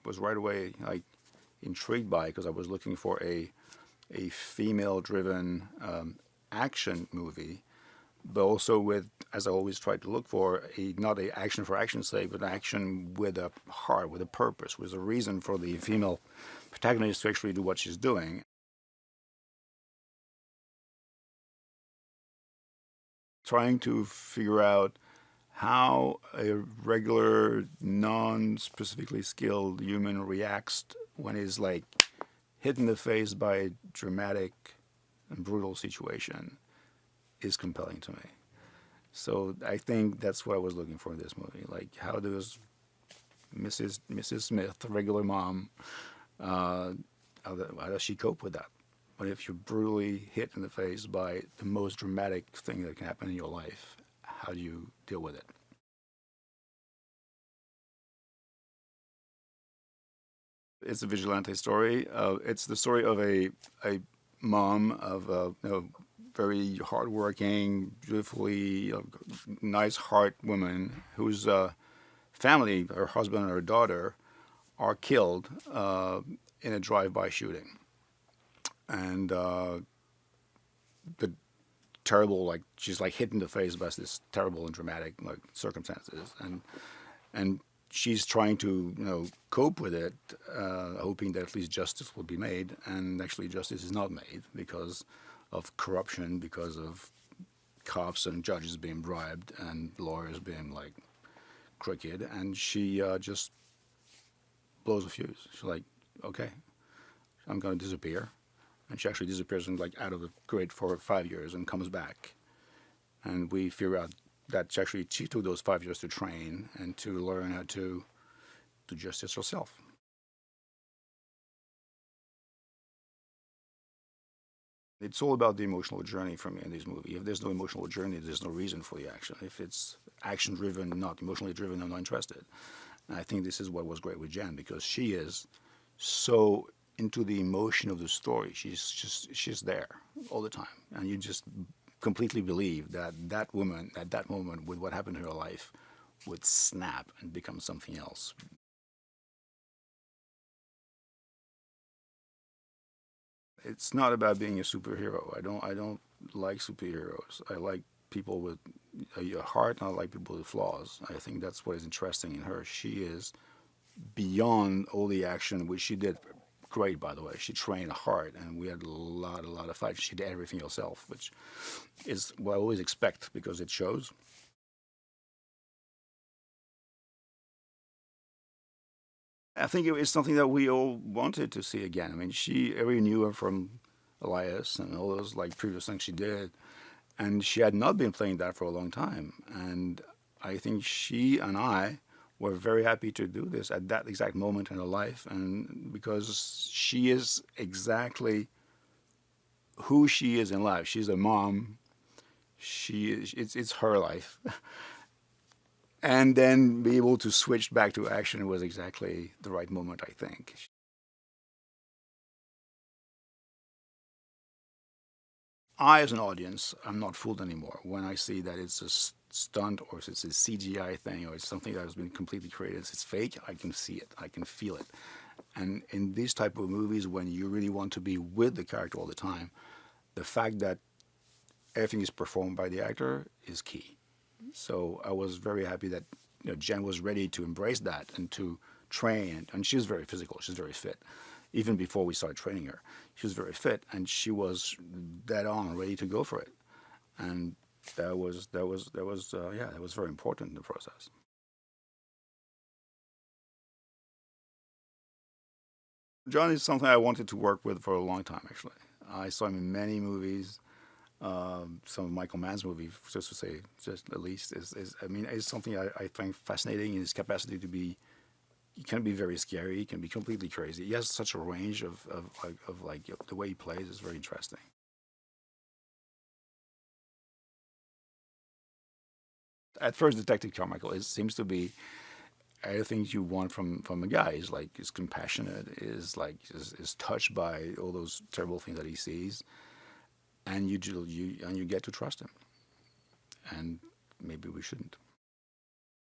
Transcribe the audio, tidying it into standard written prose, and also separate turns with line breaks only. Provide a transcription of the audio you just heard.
was right away like intrigued by because I was looking for a female-driven action movie, but also with, as I always try to look for, not a action for action's sake, but action with a heart, with a purpose, with a reason for the female protagonist to actually do what she's doing. Trying to figure out how a regular, non-specifically skilled human reacts when he's like hit in the face by a dramatic and brutal situation is compelling to me. So I think that's what I was looking for in this movie. Like, how does Mrs. Smith, the regular mom, how does she cope with that? What if you're brutally hit in the face by the most dramatic thing that can happen in your life? How do you deal with it? It's a vigilante story. It's the story of a mom of a very hardworking, beautifully nice heart woman whose family, her husband and her daughter, are killed in a drive-by shooting, and the terrible, like, she's like hit in the face by this terrible and dramatic like circumstances, and she's trying to cope with it, hoping that at least justice will be made, and actually justice is not made because of corruption, because of cops and judges being bribed and lawyers being like crooked, and she just blows a fuse. She's like, okay, I'm going to disappear. And she actually disappears and like out of the grid for 5 years and comes back. And we figure out that she took those 5 years to train and to learn how to do justice herself. It's all about the emotional journey for me in this movie. If there's no emotional journey, there's no reason for the action. If it's action driven, not emotionally driven, I'm not interested. And I think this is what was great with Jen, because she is so into the emotion of the story. She's there all the time, and you just completely believe that that woman at that moment, with what happened in her life, would snap and become something else. It's not about being a superhero. I don't like superheroes. I like people with a heart, and I like people with flaws. I think that's what is interesting in her. She is beyond all the action, which she did great, by the way. She trained hard, and we had a lot of fights. She did everything herself, which is what I always expect because it shows. I think it was something that we all wanted to see again. I mean, everybody knew her from Elias and all those like previous things she did, and she had not been playing that for a long time. And I think she and I were very happy to do this at that exact moment in her life, and because she is exactly who she is in life. She's a mom. It's her life. And then be able to switch back to action was exactly the right moment, I think. I, as an audience, I'm not fooled anymore when I see that it's a stunt or it's a CGI thing or it's something that has been completely created. It's fake. I can see it. I can feel it. And in these type of movies, when you really want to be with the character all the time, the fact that everything is performed by the actor is key. So I was very happy that Jen was ready to embrace that and to train. And she's very physical. She's very fit. Even before we started training her, she was very fit, and she was dead on, ready to go for it. And that was very important in the process. John is something I wanted to work with for a long time. Actually, I saw him in many movies. Some of Michael Mann's movies, just to say, just at least, I mean, it's something I find fascinating in his capacity to be. He can be very scary. He can be completely crazy. He has such a range of like the way he plays is very interesting. At first, Detective Carmichael, it seems to be everything you want from a guy. Is like is compassionate, is touched by all those terrible things that he sees, and you get to trust him. And maybe we shouldn't.